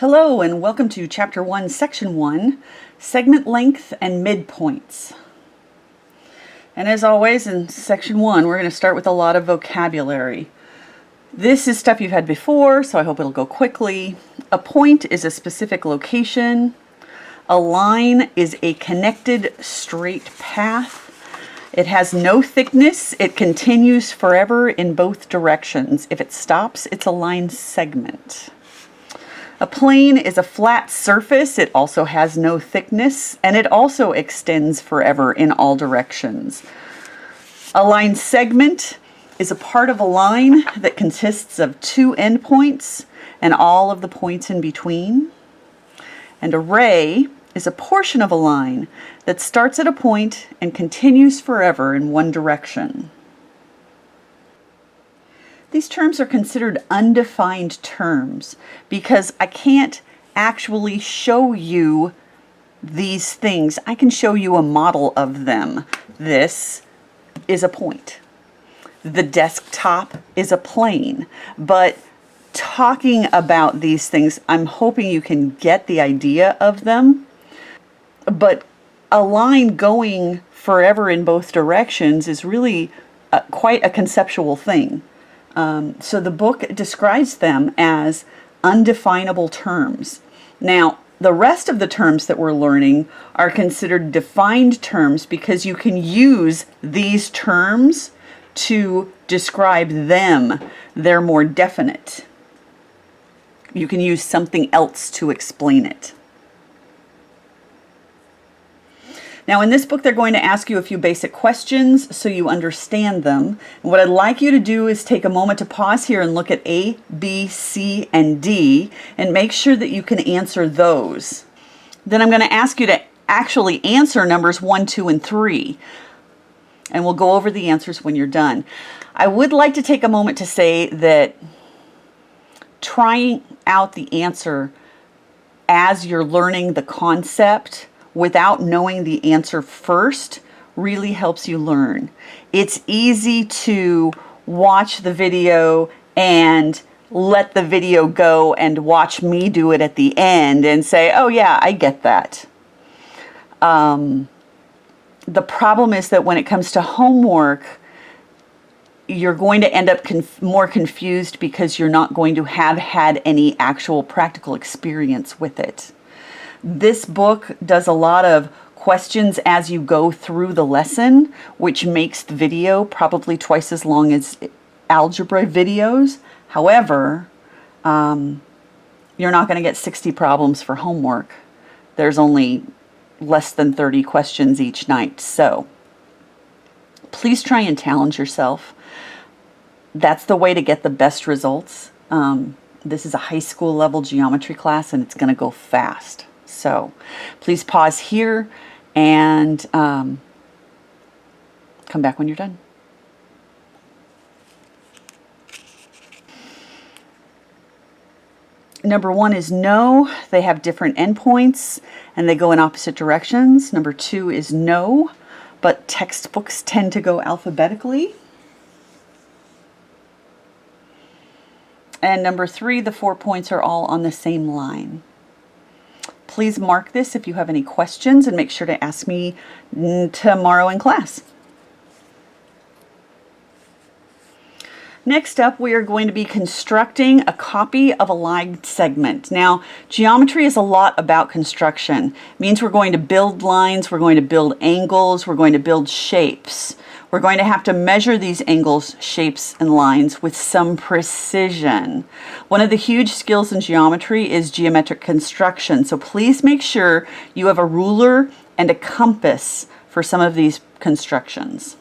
Hello and welcome to Chapter 1, Section 1, Segment Length and Midpoints. And as always in Section 1, we're going to start with a lot of vocabulary. This is stuff you've had before, so I hope it'll go quickly. A point is a specific location. A line is a connected straight path. It has no thickness. It continues forever in both directions. If it stops, it's a line segment. A plane is a flat surface. It also has no thickness, and it also extends forever in all directions. A line segment is a part of a line that consists of two endpoints and all of the points in between. And a ray is a portion of a line that starts at a point and continues forever in one direction. These terms are considered undefined terms because I can't actually show you these things. I can show you a model of them. This is a point. The desktop is a plane. But talking about these things, I'm hoping you can get the idea of them. But a line going forever in both directions is really quite a conceptual thing. So the book describes them as undefinable terms. Now, the rest of the terms that we're learning are considered defined terms because you can use these terms to describe them. They're more definite. You can use something else to explain it. Now in this book they're going to ask you a few basic questions so you understand them. And what I'd like you to do is take a moment to pause here and look at A, B, C, and D and make sure that you can answer those. Then I'm going to ask you to actually answer numbers 1, 2, and 3. And we'll go over the answers when you're done. I would like to take a moment to say that trying out the answer as you're learning the concept without knowing the answer first really helps you learn. It's easy to watch the video and let the video go and watch me do it at the end and say, oh yeah, I get that. The problem is that when it comes to homework, you're going to end up more confused because you're not going to have had any actual practical experience with it. This book does a lot of questions as you go through the lesson, which makes the video probably twice as long as algebra videos. However, you're not going to get 60 problems for homework. There's only less than 30 questions each night. So please try and challenge yourself. That's the way to get the best results. This is a high school level geometry class and it's going to go fast. So please pause here and come back when you're done. Number 1 is no. They have different endpoints and they go in opposite directions. Number 2 is no, but textbooks tend to go alphabetically. And number 3, the 4 points are all on the same line. Please mark this if you have any questions and make sure to ask me tomorrow in class. Next up, we are going to be constructing a copy of a line segment. Now, geometry is a lot about construction. It means we're going to build lines, we're going to build angles, we're going to build shapes. We're going to have to measure these angles, shapes, and lines with some precision. One of the huge skills in geometry is geometric construction. So please make sure you have a ruler and a compass for some of these constructions.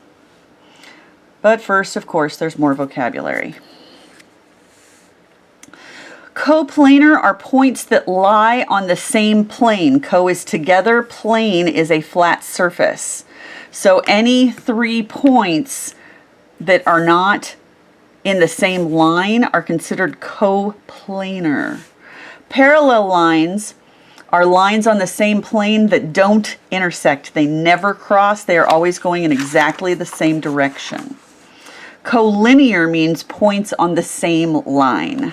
But first, of course, there's more vocabulary. Coplanar are points that lie on the same plane. Co is together, plane is a flat surface. So any 3 points that are not in the same line are considered coplanar. Parallel lines are lines on the same plane that don't intersect. They never cross. They are always going in exactly the same direction. Collinear means points on the same line.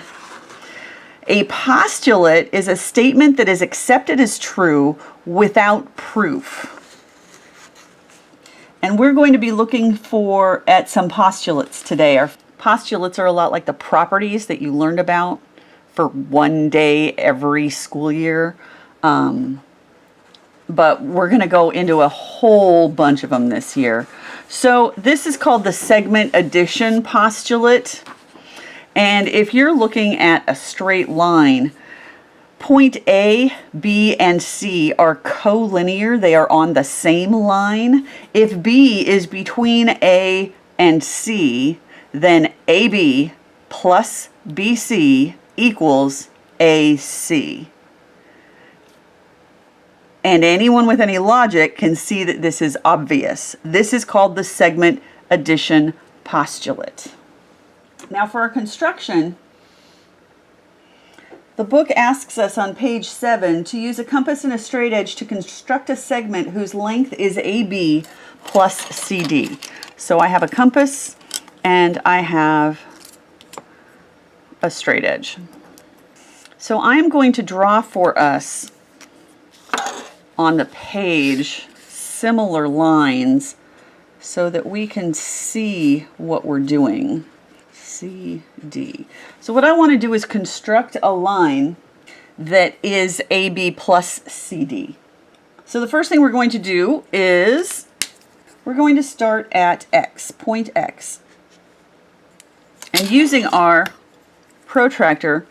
A postulate is a statement that is accepted as true without proof. And we're going to be looking at some postulates today. Our postulates are a lot like the properties that you learned about for one day every school year. But we're going to go into a whole bunch of them this year. So this is called the segment addition postulate. And if you're looking at a straight line, point A, B, and C are collinear. They are on the same line. If B is between A and C, then AB plus BC equals AC. And anyone with any logic can see that this is obvious. This is called the segment addition postulate. Now for our construction, the book asks us on page 7 to use a compass and a straight edge to construct a segment whose length is AB plus CD. So I have a compass and I have a straight edge. So I'm going to draw for us on the page similar lines so that we can see what we're doing. CD. So what I want to do is construct a line that is AB plus CD. So the first thing we're going to do is we're going to start at X, point X. And using our protractor,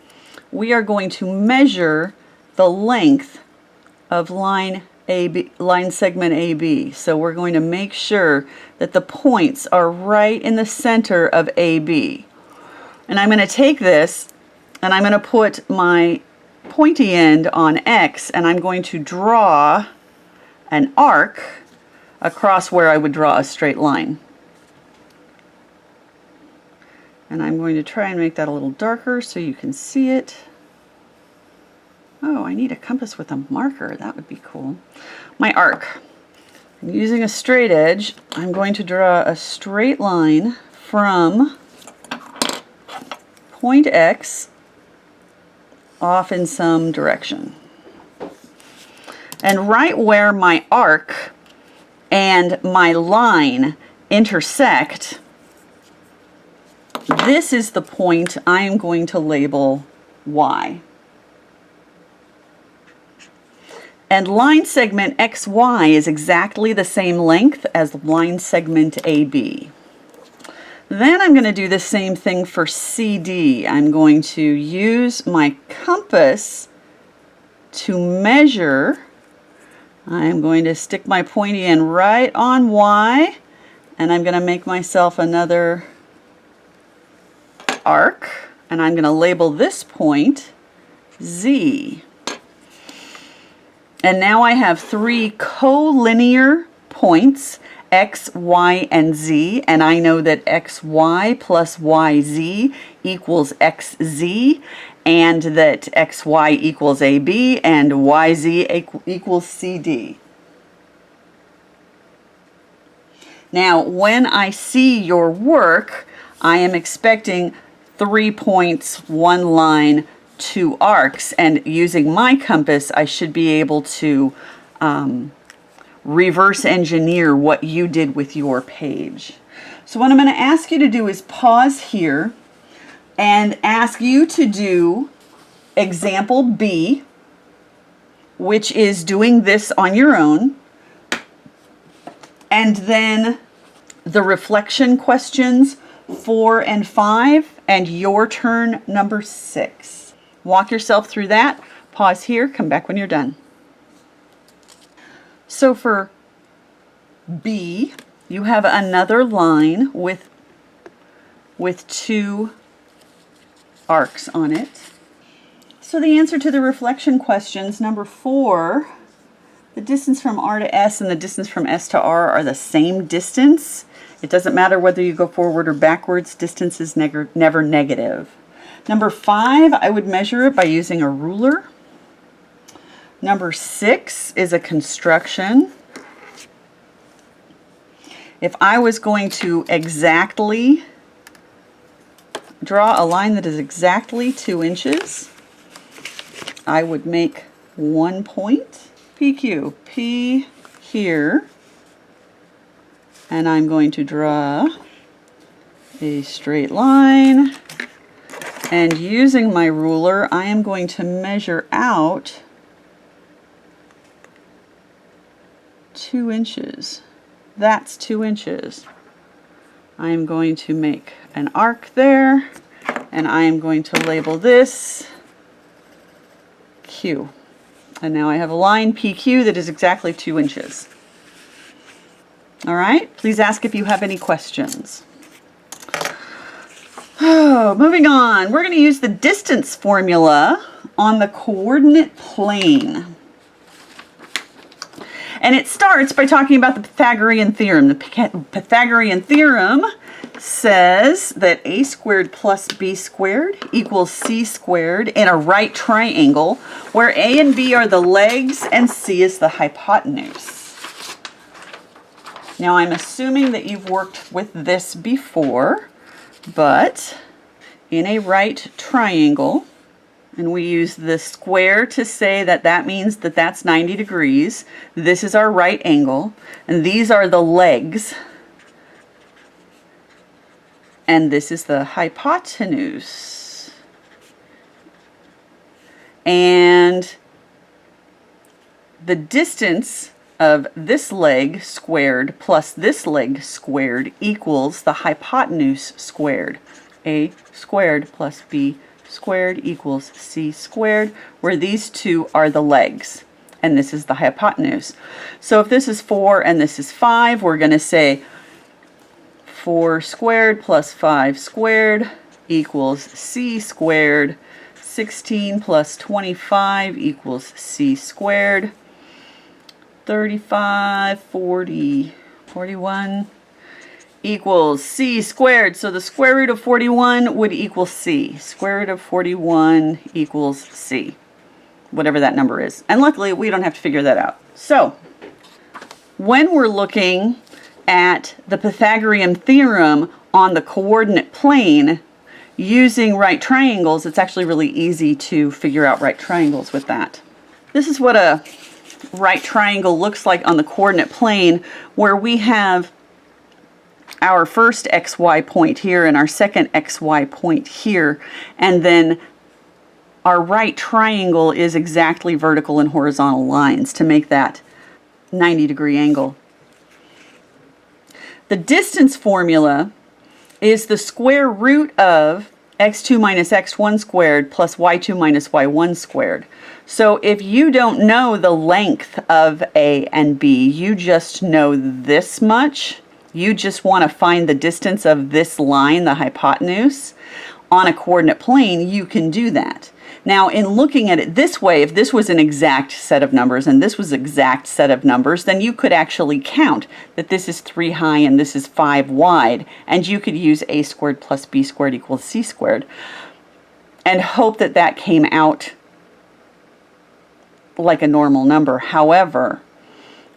we are going to measure the length of line segment AB. So we're going to make sure that the points are right in the center of AB. And I'm going to take this and I'm going to put my pointy end on X and I'm going to draw an arc across where I would draw a straight line. And I'm going to try and make that a little darker so you can see it. Oh, I need a compass with a marker. That would be cool. My arc. I'm using a straight edge. I'm going to draw a straight line from point X off in some direction. And right where my arc and my line intersect, this is the point I am going to label Y. And line segment XY is exactly the same length as line segment AB. Then I'm going to do the same thing for CD. I'm going to use my compass to measure. I'm going to stick my pointy end right on Y, and I'm going to make myself another arc, and I'm going to label this point Z. And now I have 3 collinear points, X, Y, and Z, and I know that XY plus YZ equals XZ, and that XY equals AB, and YZ equals CD. Now, when I see your work, I am expecting 3 points, 1 line, 2 arcs, and using my compass I should be able to reverse engineer what you did with your page. So what I'm going to ask you to do is pause here and ask you to do example B, which is doing this on your own, and then the reflection questions 4 and 5, and your turn number 6. Walk yourself through that, pause here, come back when you're done. So for B, you have another line with 2 arcs on it. So the answer to the reflection questions, number 4, the distance from R to S and the distance from S to R are the same distance. It doesn't matter whether you go forward or backwards, distance is never negative. Number 5, I would measure it by using a ruler. Number 6 is a construction. If I was going to exactly draw a line that is exactly 2 inches, I would make 1 point, PQ, P here, and I'm going to draw a straight line, and using my ruler I am going to measure out 2 inches. That's 2 inches. I am going to make an arc there, and I am going to label this Q. And now I have a line PQ that is exactly 2 inches. All right, please ask if you have any questions. Oh, moving on, we're going to use the distance formula on the coordinate plane. And it starts by talking about the Pythagorean theorem. The Pythagorean theorem says that a squared plus b squared equals c squared in a right triangle where a and b are the legs and c is the hypotenuse. Now I'm assuming that you've worked with this before, but in a right triangle, and we use the square to say that that means that that's 90 degrees. This is our right angle, and these are the legs. And this is the hypotenuse. And the distance of this leg squared plus this leg squared equals the hypotenuse squared. A squared plus b squared equals c squared, where these two are the legs, and this is the hypotenuse. So if this is 4 and this is 5, we're going to say 4 squared plus 5 squared equals c squared. 16 plus 25 equals c squared. 35, 40, 41 equals c squared. So the square root of 41 would equal c. Square root of 41 equals c, whatever that number is. And luckily, we don't have to figure that out. So when we're looking at the Pythagorean theorem on the coordinate plane using right triangles, it's actually really easy to figure out right triangles with that. This is what a right triangle looks like on the coordinate plane, where we have our first xy point here and our second xy point here, and then our right triangle is exactly vertical and horizontal lines to make that 90-degree angle. The distance formula is the square root of x2 minus x1 squared plus y2 minus y1 squared. So if you don't know the length of A and B, you just know this much. You just want to find the distance of this line, the hypotenuse, on a coordinate plane, you can do that. Now, in looking at it this way, if this was an exact set of numbers and this was an exact set of numbers, then you could actually count that this is 3 high and this is 5 wide, and you could use a squared plus b squared equals c squared and hope that that came out like a normal number. However,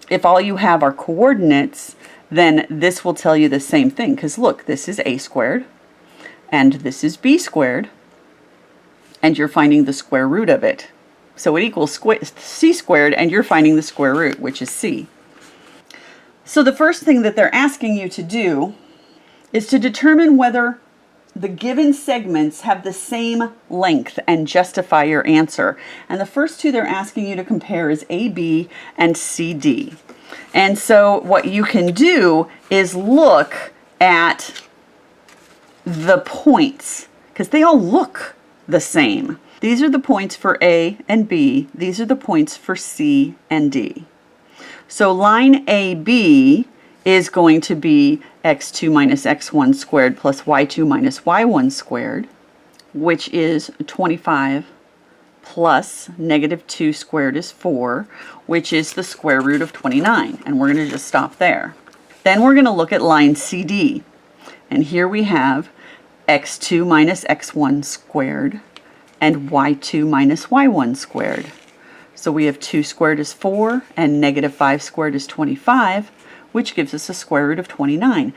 if all you have are coordinates, then this will tell you the same thing, because look, this is a squared and this is b squared, and you're finding the square root of it. So it equals c squared, and you're finding the square root, which is c. So the first thing that they're asking you to do is to determine whether the given segments have the same length and justify your answer. And the first two they're asking you to compare is AB and CD. And so what you can do is look at the points, because they all look the same. These are the points for A and B. These are the points for C and D. So line AB is going to be x2 minus x1 squared plus y2 minus y1 squared, which is 25 plus negative 2 squared is 4, which is the square root of 29. And we're going to just stop there. Then we're going to look at line CD. And here we have x2 minus x1 squared and y2 minus y1 squared. So we have 2 squared is 4 and negative 5 squared is 25, which gives us a square root of 29.